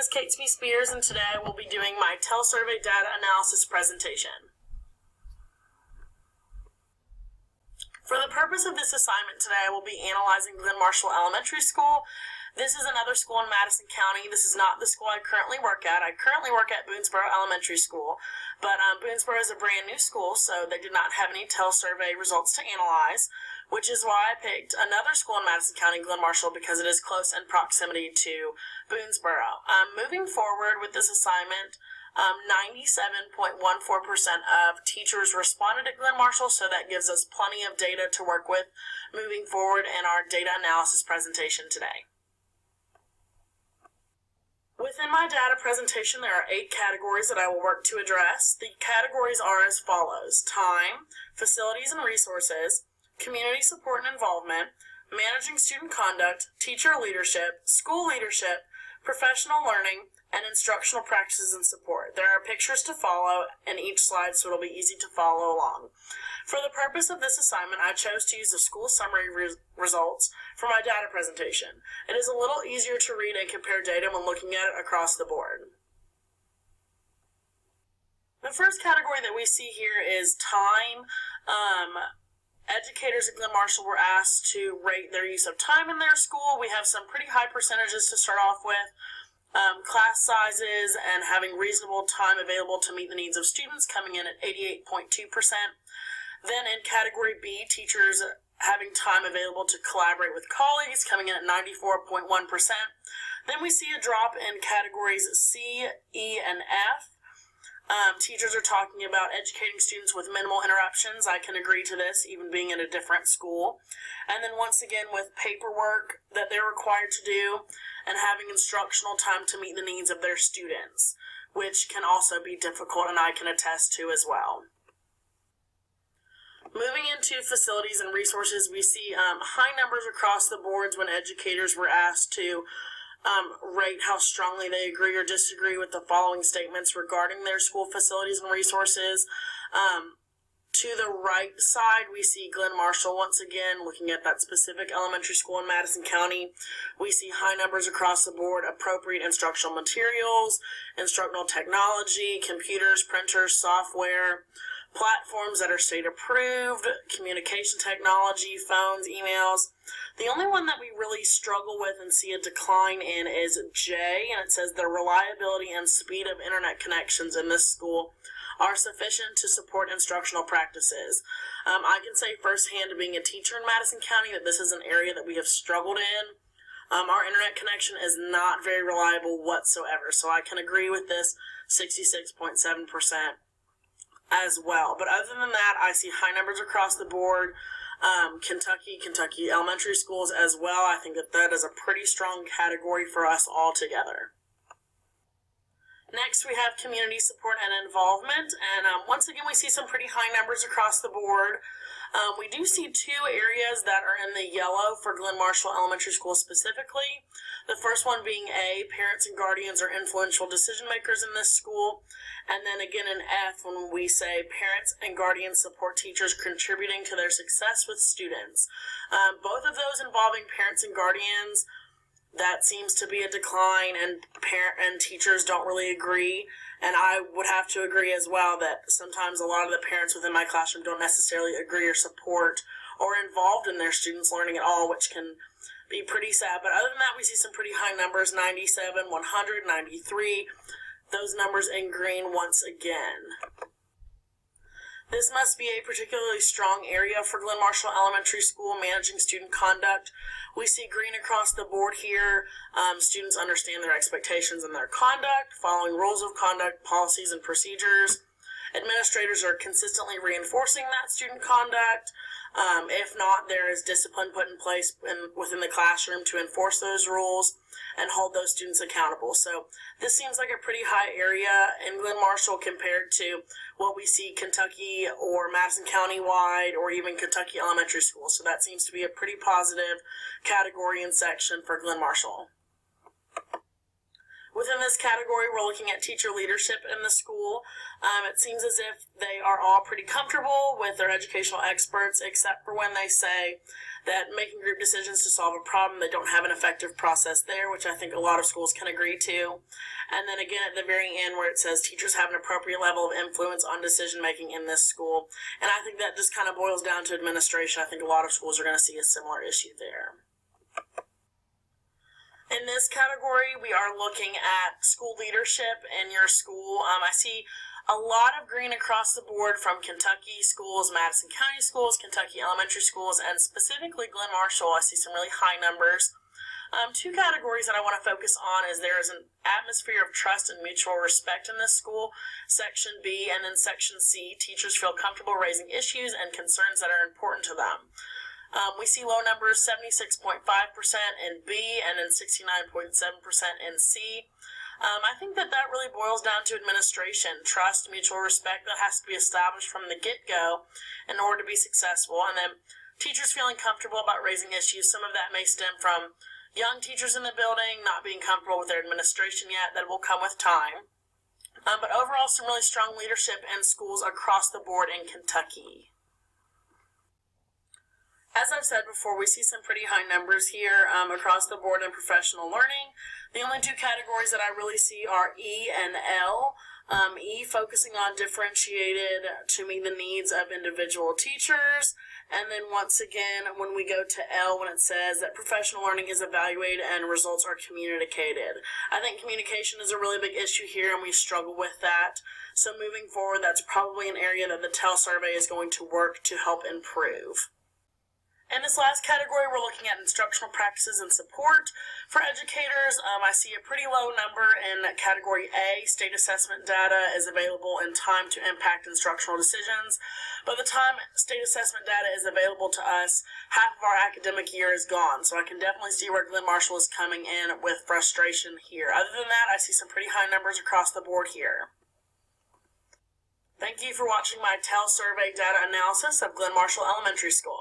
is Catesby Spears, and today I will be doing my telesurvey data analysis presentation. For the purpose of this assignment today, I will be analyzing Glen Marshall Elementary School. This is another school in Madison County. This is not the school I currently work at. I currently work at Boonesboro Elementary School, but Boonesboro is a brand new school, so they did not have any telesurvey results to analyze, which is why I picked another school in Madison County, Glen Marshall, because it is close in proximity to Boonesboro. Moving forward with this assignment, 97.14% of teachers responded at Glen Marshall, so that gives us plenty of data to work with moving forward in our data analysis presentation today. Within my data presentation, there are 8 categories that I will work to address. The categories are as follows: time, facilities and resources, community support and involvement, managing student conduct, teacher leadership, school leadership, professional learning, and instructional practices and support. There are pictures to follow in each slide, so it'll be easy to follow along. For the purpose of this assignment, I chose to use the school summary results for my data presentation. It is a little easier to read and compare data when looking at it across the board. The first category that we see here is time. Educators at Glen Marshall were asked to rate their use of time in their school. We have some pretty high percentages to start off with. Class sizes and having reasonable time available to meet the needs of students coming in at 88.2%. Then in category B, teachers having time available to collaborate with colleagues coming in at 94.1%. Then we see a drop in categories C, E, and F. Teachers are talking about educating students with minimal interruptions. I can agree to this, even being in a different school. And then once again with paperwork that they're required to do and having instructional time to meet the needs of their students, which can also be difficult, and I can attest to as well. Moving into facilities and resources, we see high numbers across the boards when educators were asked to rate how strongly they agree or disagree with the following statements regarding their school facilities and resources. To the right side, we see Glen Marshall once again, looking at that specific elementary school in Madison County. We see high numbers across the board: appropriate instructional materials, instructional technology, computers, printers, software, platforms that are state approved, communication technology, phones, emails. The only one that we really struggle with and see a decline in is J, and it says the reliability and speed of internet connections in this school are sufficient to support instructional practices. I can say firsthand, being a teacher in Madison County, that this is an area that we have struggled in. Our internet connection is not very reliable whatsoever, so I can agree with this 66.7% as well. But other than that, I see high numbers across the board. Kentucky elementary schools as well. I think that is a pretty strong category for us all together. Next, we have community support and involvement, and once again, we see some pretty high numbers across the board. We do see 2 areas that are in the yellow for Glen Marshall Elementary School specifically. The first one being A, parents and guardians are influential decision makers in this school. And then again in F, when we say parents and guardians support teachers contributing to their success with students. Both of those involving parents and guardians, that seems to be a decline, and teachers don't really agree. And I would have to agree as well that sometimes a lot of the parents within my classroom don't necessarily agree or support or involved in their students' learning at all, which can be pretty sad. But other than that, we see some pretty high numbers: 97, 100, 93. Those numbers in green once again. This must be a particularly strong area for Glen Marshall Elementary School, managing student conduct. We see green across the board here. Students understand their expectations and their conduct, following rules of conduct, policies, and procedures. Administrators are consistently reinforcing that student conduct. If not, there is discipline put in place within the classroom to enforce those rules and hold those students accountable. So this seems like a pretty high area in Glen Marshall compared to what we see Kentucky or Madison County wide, or even Kentucky Elementary School. So that seems to be a pretty positive category and section for Glen Marshall. Within this category, we're looking at teacher leadership in the school. It seems as if they are all pretty comfortable with their educational experts, except for when they say that making group decisions to solve a problem, they don't have an effective process there, which I think a lot of schools can agree to. And then again at the very end where it says teachers have an appropriate level of influence on decision making in this school. And I think that just kind of boils down to administration. I think a lot of schools are going to see a similar issue there. In this category, we are looking at school leadership in your school. I see a lot of green across the board from Kentucky schools, Madison County schools, Kentucky elementary schools, and specifically Glenn Marshall. I see some really high numbers. Two categories that I want to focus on is there is an atmosphere of trust and mutual respect in this school, Section B, and then Section C, teachers feel comfortable raising issues and concerns that are important to them. We see low numbers, 76.5% in B and then 69.7% in C. I think that really boils down to administration, trust, mutual respect that has to be established from the get-go in order to be successful. And then teachers feeling comfortable about raising issues. Some of that may stem from young teachers in the building not being comfortable with their administration yet. That will come with time. But overall, some really strong leadership in schools across the board in Kentucky. As I've said before, we see some pretty high numbers here across the board in professional learning. The only two categories that I really see are E and L. E focusing on differentiated to meet the needs of individual teachers. And then once again, when we go to L, when it says that professional learning is evaluated and results are communicated. I think communication is a really big issue here and we struggle with that. So moving forward, that's probably an area that the TEL survey is going to work to help improve. In this last category, we're looking at instructional practices and support. For educators, I see a pretty low number in category A. State assessment data is available in time to impact instructional decisions. By the time state assessment data is available to us, half of our academic year is gone. So I can definitely see where Glenn Marshall is coming in with frustration here. Other than that, I see some pretty high numbers across the board here. Thank you for watching my TEL survey data analysis of Glenn Marshall Elementary School.